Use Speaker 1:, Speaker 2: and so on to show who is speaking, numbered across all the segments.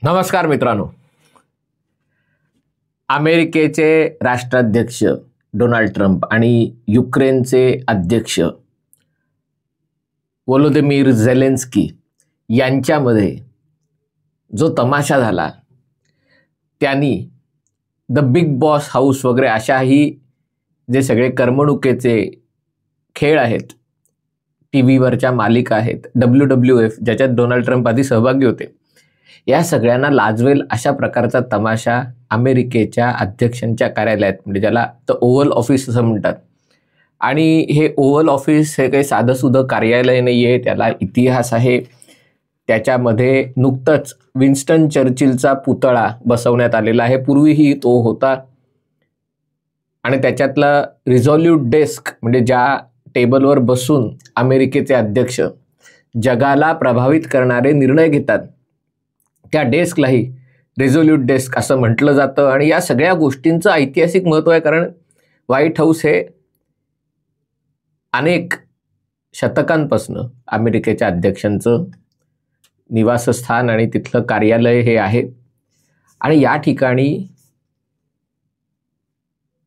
Speaker 1: नमस्कार मित्रांनो, अमेरिकेचे राष्ट्राध्यक्ष डोनाल्ड ट्रम्प आणि युक्रेनचे अध्यक्ष व्लोदिमीर झेलेन्स्की यांच्यामध्ये जो तमाशा झाला, त्यांनी द बिग बॉस हाऊस वगैरे अशाही जे सगळे करमणुकीचे खेळ आहेत, टी व्हीवरच्या मालिका आहेत, WWF ज्याच्यात डोनाल्ड ट्रम्प आधी सहभागी होते, या सगळ्यांना लाजवेल अशा प्रकारचा तमाशा अमेरिकेच्या अध्यक्षांच्या कार्यालयात, म्हणजे ज्याला द ओव्हल ऑफिस असं म्हणतात. आणि हे ओव्हल ऑफिस हे काही साधंसुधं कार्यालय नाही आहे, त्याला इतिहास आहे. त्याच्यामध्ये नुकतंच विन्स्टन चर्चिलचा पुतळा बसवण्यात आलेला आहे, पूर्वीही तो होता. आणि त्याच्यातला रिझॉल्यूट डेस्क, म्हणजे ज्या टेबलवर बसून अमेरिकेचे अध्यक्ष जगाला प्रभावित करणारे निर्णय घेतात, त्या डेस्कलाही रिझोल्यूट डेस्क असं म्हटलं जातं. आणि या सगळ्या गोष्टींचं ऐतिहासिक महत्त्व आहे, कारण व्हाईट हाऊस हे अनेक शतकांपासून अमेरिकेच्या अध्यक्षांचं निवासस्थान आणि तिथलं कार्यालय हे आहे. आणि या ठिकाणी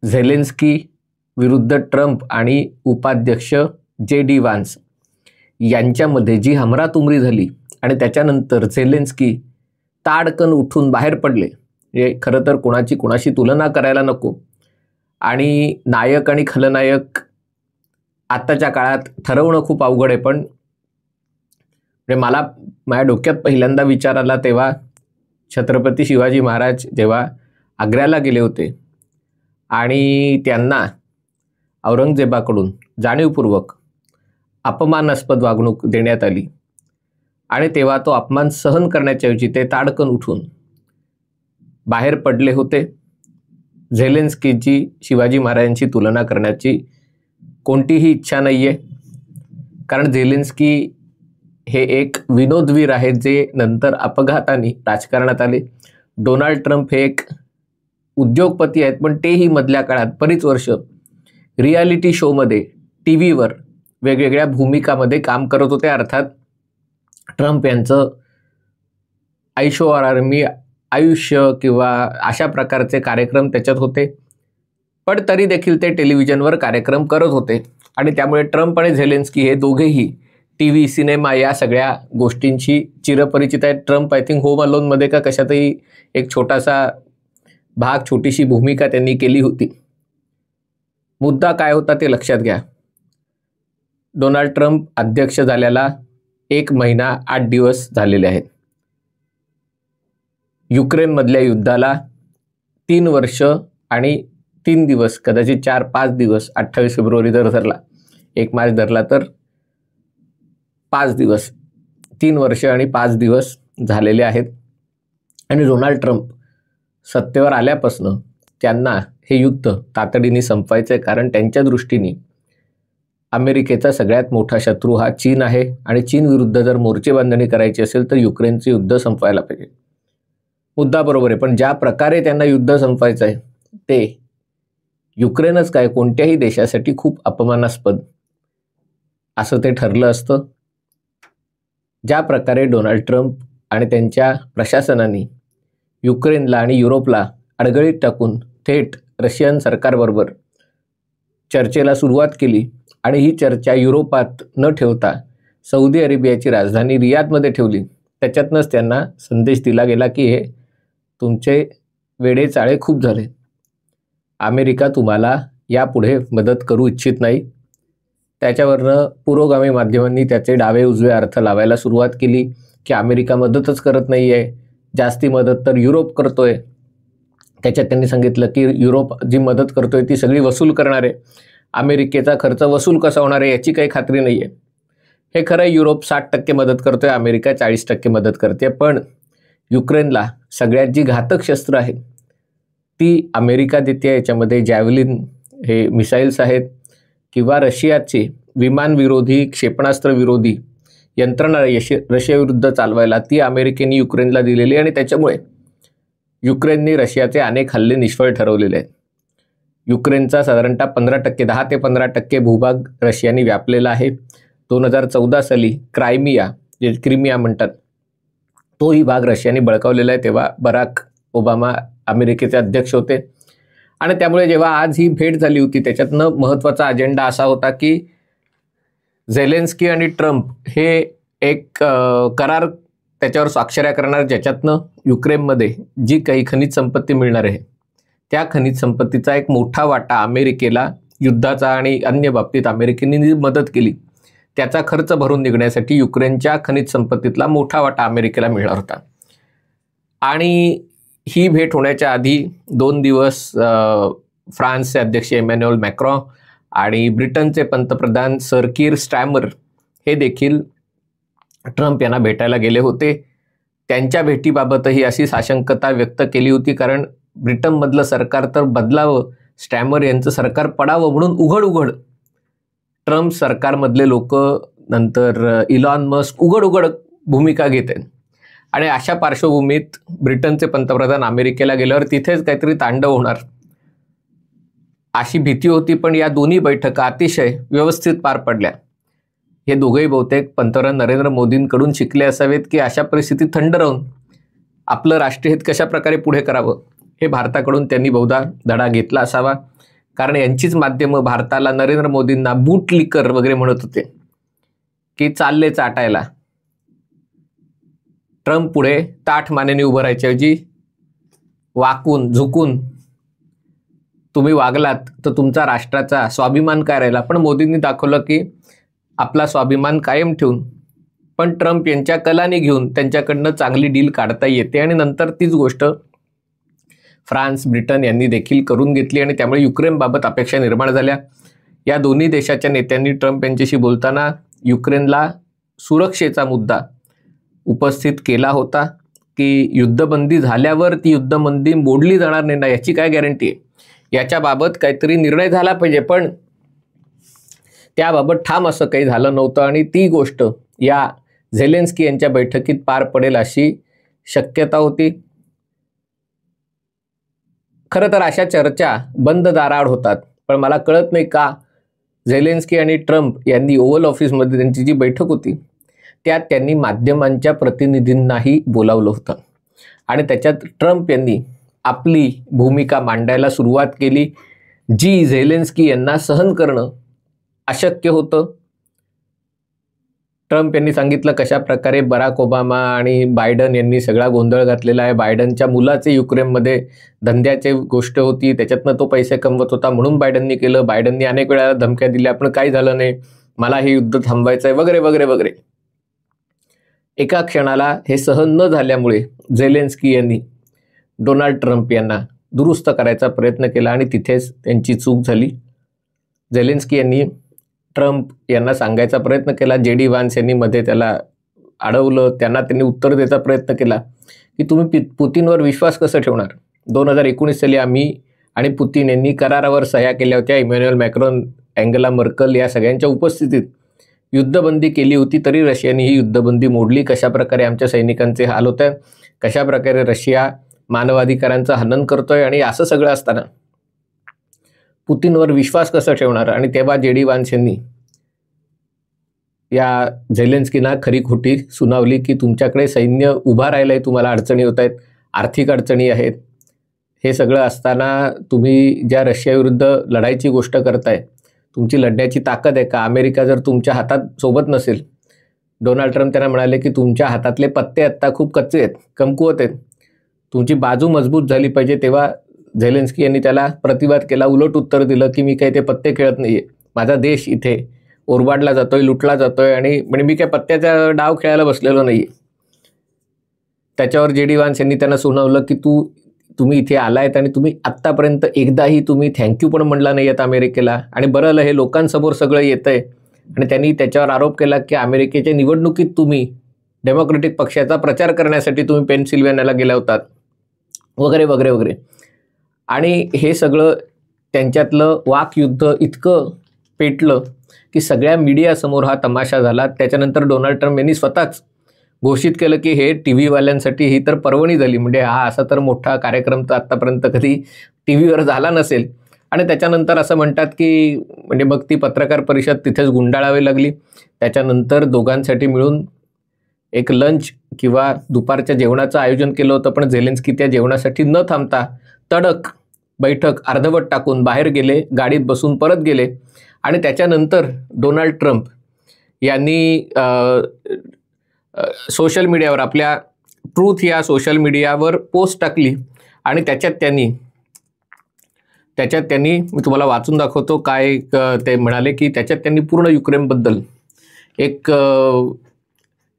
Speaker 1: झेलेन्स्की विरुद्ध ट्रम्प आणि उपाध्यक्ष JD व्हान्स यांच्यामध्ये जी हमरातुमरी झाली आणि त्याच्यानंतर झेलेन्स्की ताडकन उठून बाहेर पडले. हे खरं तर कोणाशी तुलना करायला नको. आणि नायक आणि खलनायक आत्ताच्या काळात ठरवणं खूप अवघड आहे. पण म्हणजे मला माझ्या डोक्यात पहिल्यांदा विचार आला तेव्हा छत्रपती शिवाजी महाराज जेव्हा आग्र्याला गेले होते आणि त्यांना औरंगजेबाकडून जाणीवपूर्वक अपमानास्पद वागणूक देण्यात आली, आणि तेव्हा तो अपमान सहन करण्याच्या ऐवजी ते ताडकन उठून बाहेर पडले होते. झेलेन्स्कीची शिवाजी महाराजांची तुलना करण्याची कोणतीही इच्छा नाही आहे, कारण झेलेन्स्की हे एक विनोदवीर आहेत जे नंतर अपघाताने राजकारणात आले. डोनाल्ड ट्रम्प हे एक उद्योगपती आहेत, पण तेही मधल्या काळात बरीच वर्ष रियालिटी शोमध्ये टी व्हीवर वेगवेगळ्या भूमिकामध्ये काम करत होते. अर्थात ट्रम्प यांचं ऐशोआरामी आयुष्य किंवा अशा प्रकारचे कार्यक्रम त्याच्यात होते, पण तरी देखील ते टेलिव्हिजनवर कार्यक्रम करत होते. आणि त्यामुळे ट्रम्प आणि झेलेन्स्की हे दोघेही टी व्ही, सिनेमा या सगळ्या गोष्टींशी चिरपरिचित आहेत. ट्रम्प आय थिंक होम अलोनमध्ये का कशातही एक छोटासा भाग, छोटीशी भूमिका त्यांनी केली होती. मुद्दा काय होता ते लक्षात घ्या. डोनाल्ड ट्रम्प अध्यक्ष झाल्याला 1 महिना 8 दिवस झालेले आहेत. युक्रेनमधल्या युद्धाला 3 वर्ष आणि 3 दिवस, कदाचित 4-5 दिवस, 28 फेब्रुवारी जर धरला, 1 मार्च धरला तर 5 दिवस, 3 वर्ष आणि 5 दिवस झालेले आहेत. आणि डोनाल्ड ट्रम्प सत्तेवर आल्यापासून त्यांना हे युद्ध तातडीने संपवायचं आहे, कारण त्यांच्या दृष्टीने अमेरिकेचा सगळ्यात मोठा शत्रू हा चीन आहे. आणि चीन विरुद्ध जर मोर्चे बांधणी करायची असेल तर युक्रेनचे युद्ध संपवायला पाहिजे. मुद्दा बरोबर आहे, पण ज्या प्रकारे त्यांना युद्ध संपवायचं आहे ते युक्रेनच काय कोणत्याही देशासाठी खूप अपमानास्पद असं ते ठरलं असतं. ज्या प्रकारे डोनाल्ड ट्रम्प आणि त्यांच्या प्रशासनाने युक्रेनला आणि युरोपला अडगळीत टाकून थेट रशियन सरकारबरोबर चर्चेला सुरुवात केली, आणि ही चर्चा युरोपात न ठेवता सौदी अरेबियाची राजधानी रियादमध्ये ठेवली, त्याच्यातनंच त्यांना संदेश दिला गेला की हे तुमचे वेडे चाळे खूप झाले, अमेरिका तुम्हाला यापुढे मदत करू इच्छित नाही. त्याच्यावरनं पुरोगामी माध्यमांनी त्याचे डावे उजवे अर्थ लावायला सुरुवात केली की अमेरिका मदतच करत नाही आहे, जास्ती मदत तर युरोप करतोय. त्याच्यात त्यांनी सांगितलं की युरोप जी मदत करतोय ती सगळी वसूल करणार आहे, अमेरिकेचा खर्च वसूल कसा होणार आहे याची काही खात्री नाही आहे. हे खरं, युरोप 60% मदत करतोय, अमेरिका 40% मदत करते. पण युक्रेनला सगळ्यात जी घातक शस्त्र आहेत ती अमेरिका देते. याच्यामध्ये जॅव्हलिन हे मिसाईल्स आहेत, किंवा रशियाचे विमानविरोधी, क्षेपणास्त्र विरोधी यंत्रणा रशियाविरुद्ध चालवायला ती अमेरिकेने युक्रेनला दिलेली. आणि त्याच्यामुळे युक्रेनने रशियाचे अनेक हल्ले निष्फळ ठरवलेले आहेत. युक्रेनचा साधारणतः 15%, 10 ते 15% भूभाग रशियाने व्यापलेला आहे. 2014 साली क्रायमिया, जे क्रिमिया म्हणतात, तोही भाग रशियाने बळकावलेला आहे. तेव्हा बराक ओबामा अमेरिकेचे अध्यक्ष होते आणि त्यामुळे जेव्हा आज ही भेट झाली होती त्याच्यातनं महत्त्वाचा अजेंडा असा होता की झेलेन्स्की आणि ट्रम्प हे एक करार त्याच्यावर स्वाक्षऱ्या करणार, ज्याच्यातनं युक्रेनमध्ये जी काही खनिज संपत्ती मिळणार आहे त्या खनिज संपत्तीचा एक मोठा वाटा अमेरिकेला, युद्धाचा आणि अन्य बाबतीत अमेरिकेने मदत केली त्याचा खर्च भरून निघण्यासाठी युक्रेनच्या खनिज संपत्तीतला मोठा वाटा अमेरिकेला मिळणार होता. आणि ही भेट होण्याच्या आधी 2 दिवस फ्रान्सचे अध्यक्ष इमॅन्युएल मॅक्रॉन आणि ब्रिटनचे पंतप्रधान सर कीर स्टार्मर हे देखील ट्रम्प यांना भेटायला गेले होते. त्यांच्या भेटीबाबतही अशी साशंकता व्यक्त केली होती, कारण ब्रिटनमधलं सरकार तर बदलावं, स्टॅमर यांचं सरकार पडावं म्हणून उघड ट्रम्प सरकारमधले लोक, नंतर इलॉन मस्क उघड भूमिका घेत आहेत. आणि अशा पार्श्वभूमीत ब्रिटनचे पंतप्रधान अमेरिकेला गेल्यावर तिथेच काहीतरी तांडव होणार अशी भीती होती. पण या दोन्ही बैठका अतिशय व्यवस्थित पार पडल्या. हे दोघेही बहुतेक पंतप्रधान नरेंद्र मोदींकडून शिकले असावेत की अशा परिस्थितीत थंड राहून आपलं राष्ट्रीय हित कशा प्रकारे पुढे करावं हे भारताकडून त्यांनी बहुधा धडा घेतला असावा. कारण यांचीच माध्यमं भारताला, नरेंद्र मोदींना बूट लिकर वगैरे म्हणत होते की चालले चाटायला. ट्रम्प पुढे ताठ मानेने उभं राहायच्याऐवजी वाकून झुकून तुम्ही वागलात तर तुमचा राष्ट्राचा स्वाभिमान काय राहिला. पण मोदींनी दाखवलं की आपला स्वाभिमान कायम ठेवून पण ट्रम्प यांच्या कलाने घेऊन त्यांच्याकडनं चांगली डील काढता येते. आणि नंतर तीच गोष्ट फ्रान्स, ब्रिटन यांनी देखील करून घेतली आणि त्यामुळे युक्रेनबाबत अपेक्षा निर्माण झाल्या. या दोन्ही देशाच्या नेत्यांनी ट्रम्प यांच्याशी बोलताना युक्रेनला सुरक्षेचा मुद्दा उपस्थित केला होता की युद्धबंदी झाल्यावर ती युद्धबंदी मोडली जाणार नाही ना, याची काय गॅरंटी आहे, याच्याबाबत काहीतरी निर्णय झाला पाहिजे. पण त्याबाबत ठाम असं काही झालं नव्हतं आणि ती गोष्ट या झेलेन्स्की यांच्या बैठकीत पार पडेल अशी शक्यता होती. खरं तर अशा चर्चा बंद दाराआड होतात, पण मला कळत नाही का झेलेन्स्की आणि ट्रम्प यांनी ओव्हल ऑफिसमध्ये त्यांची जी बैठक होती त्यात त्यांनी माध्यमांच्या प्रतिनिधींनाही बोलावलं होतं आणि त्याच्यात ट्रम्प यांनी आपली भूमिका मांडायला सुरुवात केली जी झेलेन्स्की यांना सहन करणं अशक्य होतं. ट्रम्प यांनी सांगितलं कशा प्रकारे बराक ओबामा आणि बायडन यांनी सगळा गोंधळ घातलेला आहे. बायडनच्या मुलाचे युक्रेनमध्ये धंद्याची गोष्ट होती, त्याच्यातनं तो पैसे कमवत होता म्हणून बायडननी केलं. बायडननी अनेक वेळा धमक्या दिल्या पण काही झालं नाही, मला हे युद्ध थांबवायचं आहे वगैरे वगैरे वगैरे. एका क्षणाला हे सहन न झाल्यामुळे झेलेन्स्की यांनी डोनाल्ड ट्रम्प यांना दुरुस्त करायचा प्रयत्न केला आणि तिथेच त्यांची चूक झाली. झेलेन्स्की यांनी ट्रम्प यांना सांगायचा प्रयत्न केला, JD व्हान्स यांनी मध्ये त्याला अडवलं, त्यांनी उत्तर द्यायचा प्रयत्न केला की तुम्ही पुतीनवर विश्वास कसं ठेवणार. 2019 साली आम्ही आणि पुतीन यांनी करारावर सह्या केल्या होत्या. इमॅन्युएल मॅक्रॉन, अँगेला मर्कल या सगळ्यांच्या उपस्थितीत युद्धबंदी केली होती, तरी रशियाने ही युद्धबंदी मोडली. कशा प्रकारे आमच्या सैनिकांचे हाल होत आहेत, कशा प्रकारे रशिया मानवाधिकारांचं हनन करतोय. आणि असं सगळं असताना पुतीनवर विश्वास कसा ठेवणार. आणि तेव्हा JD व्हान्स यांनी या झेलेन्स्कीना खरी खोटी सुनावली की तुमच्याकडे सैन्य उभा राहिलंय, तुम्हाला अडचणी होत आहेत, आर्थिक अडचणी आहेत. हे सगळं असताना तुम्ही ज्या रशियाविरुद्ध लढाईची गोष्ट करताय, तुमची लढण्याची ताकद आहे का. अमेरिका जर तुमच्या हातात सोबत नसेल, डोनाल्ड ट्रम्प त्यांना म्हणाले की तुमच्या हातातले पत्ते आत्ता खूप कच्चे आहेत, कमकुवत आहेत, तुमची बाजू मजबूत झाली पाहिजे. तेव्हा झेलेन्स्की यांनी त्याला प्रतिवाद केला, उलट उत्तर दिलं की मी काही ते पत्ते खेळत नाहीये, माझा देश इथे ओरबाडला जातोय, लुटला जातोय आणि म्हणजे मी काय पत्त्याचा डाव खेळायला बसलेलो नाहीये. त्याच्यावर JD व्हान्स यांनी त्यांना सुनावलं की तुम्ही इथे आलायत आणि तुम्ही आत्तापर्यंत एकदाही तुम्ही थँक्यू पण म्हणला नाही आहेत अमेरिकेला. आणि बरं हे लोकांसमोर सगळं येतंय. आणि त्यांनी त्याच्यावर आरोप केला की अमेरिकेच्या निवडणुकीत तुम्ही डेमोक्रेटिक पक्षाचा प्रचार करण्यासाठी तुम्ही पेनसिल्व्हानियाला गेला होतात वगैरे वगैरे वगैरे. आणि हे सगळं त्यांच्यातलं वाकयुद्ध इतकं पेटलं की सगळ्या मीडियासमोर हा तमाशा झाला. त्याच्यानंतर डोनाल्ड ट्रम्प यांनी स्वतःच घोषित केलं की हे TV-वाल्यांसाठी ही तर पर्वणी झाली. म्हणजे हा असा तर मोठा कार्यक्रम तर आत्तापर्यंत कधी TV वर झाला नसेल. आणि त्याच्यानंतर असं म्हणतात की म्हणजे मग ती पत्रकार परिषद तिथेच गुंडाळावी लागली. त्याच्यानंतर दोघांसाठी मिळून एक लंच किंवा दुपारच्या जेवणाचं आयोजन केलं होतं, पण झेलेन्स्की त्या जेवणासाठी न थांबता तडक बैठक अर्धवट टाकून बाहेर गेले, गाडीत बसून परत गेले. आणि त्याच्यानंतर डोनाल्ड ट्रम्प यांनी सोशल मीडियावर, आपल्या ट्रूथ या सोशल मीडियावर पोस्ट टाकली आणि त्याच्यात त्यांनी मी तुम्हाला वाचून दाखवतो काय ते म्हणाले, की त्याच्यात त्यांनी पूर्ण युक्रेनबद्दल एक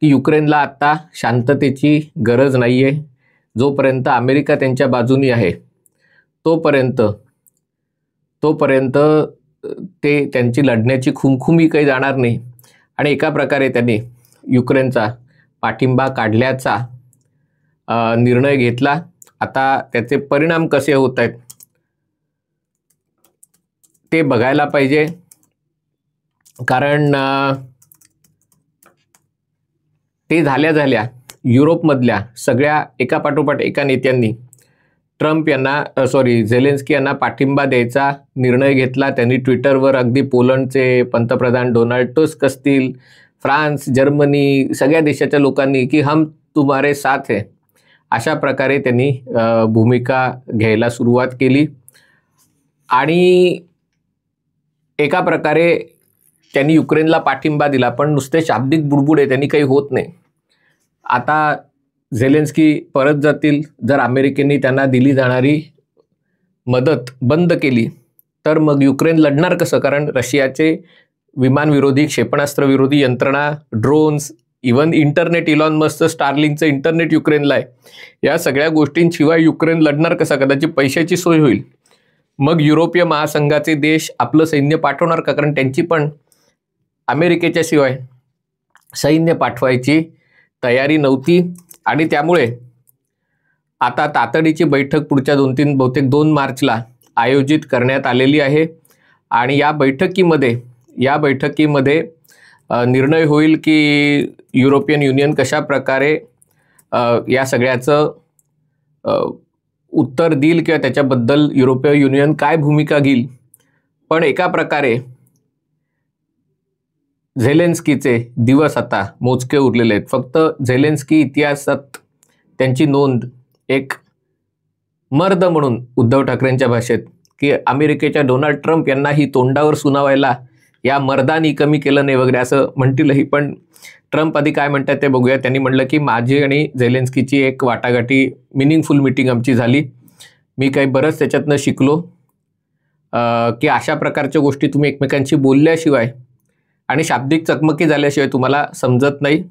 Speaker 1: की युक्रेनला आत्ता शांततेची गरज नाही आहे, जोपर्यंत अमेरिका त्यांच्या बाजूनी आहे तोपर्यंत ते त्यांची लढण्याची खुमखुमी काही जाणार नाही. आणि एका प्रकारे त्यांनी युक्रेनचा पाठिंबा काढल्याचा निर्णय घेतला. आता त्याचे परिणाम कसे होत आहेत ते बघायला पाहिजे, कारण ते झाल्या युरोपमधल्या सगळ्या एकापाठोपाठ एका नेत्यांनी झेलेन्स्की यांना पाठिंबा द्यायचा निर्णय घेतला. त्यांनी ट्विटरवर अगदी पोलंडचे पंतप्रधान डोनाल्ड टस्क असतील, फ्रान्स, जर्मनी, सगळ्या देशाच्या लोकांनी की हम तुम्हारे साथ है, अशा प्रकारे त्यांनी भूमिका घ्यायला सुरुवात केली. आणि एका प्रकारे त्यांनी युक्रेनला पाठिंबा दिला, पण नुसते शाब्दिक बुडबुडे त्यांनी काही होत नाही. आता झेलेन्स्की परत जातील. जर अमेरिकेने त्यांना दिली जाणारी मदत बंद केली तर मग युक्रेन लढणार कसं? कारण रशियाचे विमानविरोधी, क्षेपणास्त्रविरोधी यंत्रणा, ड्रोन्स, इवन इंटरनेट, इलॉन मस्कचं स्टारलिंकचं इंटरनेट युक्रेनला आहे. या सगळ्या गोष्टींशिवाय युक्रेन लढणार कसा? कदाचित पैशाची सोय होईल. मग युरोपीय महासंघाचे देश आपलं सैन्य पाठवणार का? कारण त्यांची पण अमेरिकेच्या शिवाय सैन्य पाठवायची तयारी नव्हती. आणि त्यामुळे आता तातडीची बैठक पुढच्या 2 मार्चला आयोजित करण्यात आलेली आहे. आणि या बैठकीमध्ये निर्णय होईल की युरोपियन युनियन कशा प्रकारे या सगळ्याचं उत्तर देईल किंवा त्याच्याबद्दल युरोपीय युनियन काय भूमिका घेईल. पण एका प्रकारे झेलेन्स्कीचे दिवस आता मोजके उरलेले आहेत. फक्त झेलेन्स्की इतिहासात त्यांची नोंद एक मर्द म्हणून, उद्धव ठाकरेंच्या भाषेत, की अमेरिकेच्या डोनाल्ड ट्रम्प यांनाही तोंडावर सुनावायला या मर्दानी कमी केलं नाही वगैरे असं म्हणतीलही. पण ट्रम्प आधी काय म्हणतात ते बघूया. त्यांनी म्हटलं की माझी आणि झेलेन्स्कीची एक वाटाघाटी मिनिंगफुल मीटिंग आमची झाली. मी काही बरंच त्याच्यातनं शिकलो की अशा प्रकारच्या गोष्टी तुम्ही एकमेकांशी बोलल्याशिवाय आणि शाब्दिक चकमकी झाल्याशिवाय तुम्हाला समजत नाही.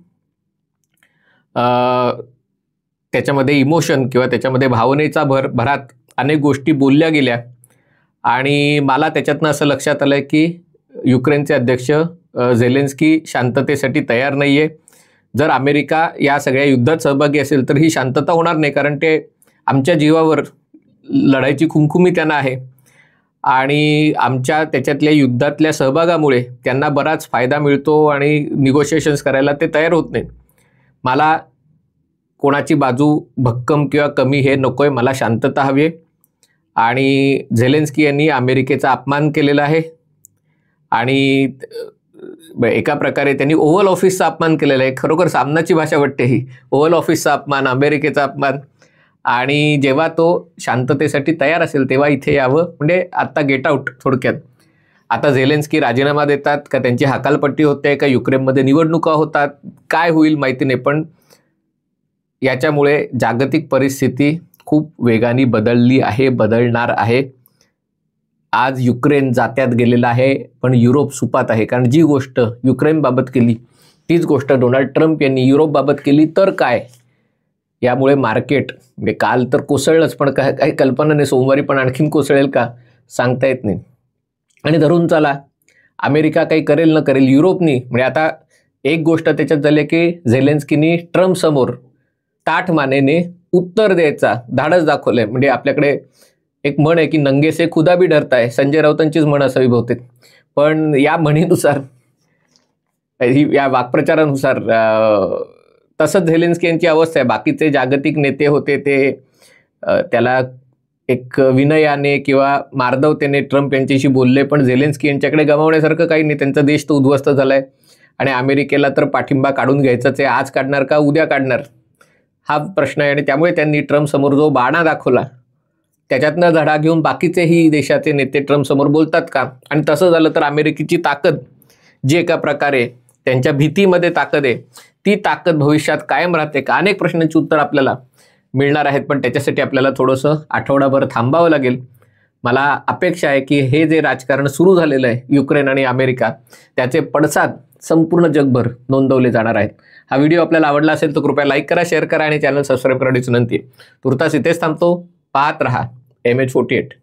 Speaker 1: त्याच्यामध्ये इमोशन किंवा त्याच्यामध्ये भावनेचा भरात अनेक गोष्टी बोलल्या गेल्या. आणि मला त्याच्यातनं असं लक्षात आलं की युक्रेनचे अध्यक्ष झेलेन्स्की शांततेसाठी तयार नाही आहे. जर अमेरिका या सगळ्या युद्धात सहभागी असेल तर ही शांतता होणार नाही, कारण ते आमच्या जीवावर लढायची खुमखुमी त्यांना आहे. आणि आमच्या त्याच्यातल्या युद्धातल्या सहभागामुळे त्यांना बराच फायदा मिळतो आणि निगोशिएशन्स करायला ते तयार होत नाहीत. मला कोणाची बाजू भक्कम किंवा कमी हे नको आहे, मला शांतता हवी आहे. आणि झेलेन्स्की यांनी अमेरिकेचा अपमान केलेला आहे आणि एका प्रकारे त्यांनी ओव्हल ऑफिसचा अपमान केलेला आहे. खरोखर सामनाची भाषा वाटते ही, ओव्हल ऑफिसचा अपमान, अमेरिकेचा अपमान. आणि जेव्हा तो शांततेसाठी तयार असेल तेव्हा इथे यावं, म्हणजे आत्ता गेट आउट थोडक्यात. आता झेलेन्स्की राजीनामा देतात का, त्यांची हकालपट्टी होते का, युक्रेनमध्ये निवडणुका होतात, काय होईल माहिती नाही. पण याच्यामुळे जागतिक परिस्थिती खूप वेगाने बदलली आहे, बदलणार आहे. आज युक्रेन जात्यात गेलेला आहे, पण युरोप सुपात आहे. कारण जी गोष्ट युक्रेनबाबत केली तीच गोष्ट डोनाल्ड ट्रम्प यांनी युरोपबाबत केली तर काय. यामुळे मार्केट म्हणजे काल तर कोसळलंच, पण काही कल्पना नाही सोमवारी पण आणखीन कोसळेल का सांगता येत नाही. आणि धरून चला अमेरिका काही करेल न करेल, युरोपनी म्हणजे आता एक गोष्ट त्याच्यात झाली की झेलेन्स्कीनी ट्रम्प समोर ताठ मानेने उत्तर द्यायचा धाडस दाखवलंय. म्हणजे आपल्याकडे एक म्हण आहे की नंगे से खुदा भी डरता है, संजय राऊतांचीच म्हण असावी बहुतेक. पण या म्हणीनुसार, या वाक्प्रचारानुसार तसंच झेलेन्स्की यांची अवस्था आहे. बाकीचे जागतिक नेते होते ते त्याला एक विनयाने किंवा मार्दवतेने ट्रम्प यांच्याशी बोलले, पण झेलेन्स्की यांच्याकडे गमावण्यासारखं काही नाही. त्यांचा देश तर उद्ध्वस्त झालाय आणि अमेरिकेला तर पाठिंबा काढून घ्यायचाच आहे. आज काढणार का उद्या काढणार हा प्रश्न आहे. आणि त्यामुळे त्यांनी ट्रम्प समोर जो बाणा दाखवला त्याच्यातनं धडा घेऊन बाकीचेही देशाचे नेते ट्रम्प समोर बोलतात का? आणि तसं झालं तर अमेरिकेची ताकद जी एका प्रकारे त्यांच्या भीतीमध्ये ताकद आहे, ती ताकद भविष्यात कायम राहते का? अनेक प्रश्नांची उत्तर आपल्याला मिळणार आहेत, पण त्याच्यासाठी आपल्याला थोडंसं आठवडाभर थांबावं लागेल. मला अपेक्षा आहे की हे जे राजकारण सुरू झालेलं आहे युक्रेन आणि अमेरिका, त्याचे पडसाद संपूर्ण जगभर नोंदवले जाणार आहेत. हा व्हिडिओ आपल्याला आवडला असेल तर कृपया लाईक करा, शेअर करा आणि चॅनल सबस्क्राईब करण्याची विनंती. तुर्तास इथेच थांबतो. पाहत रहा MH48.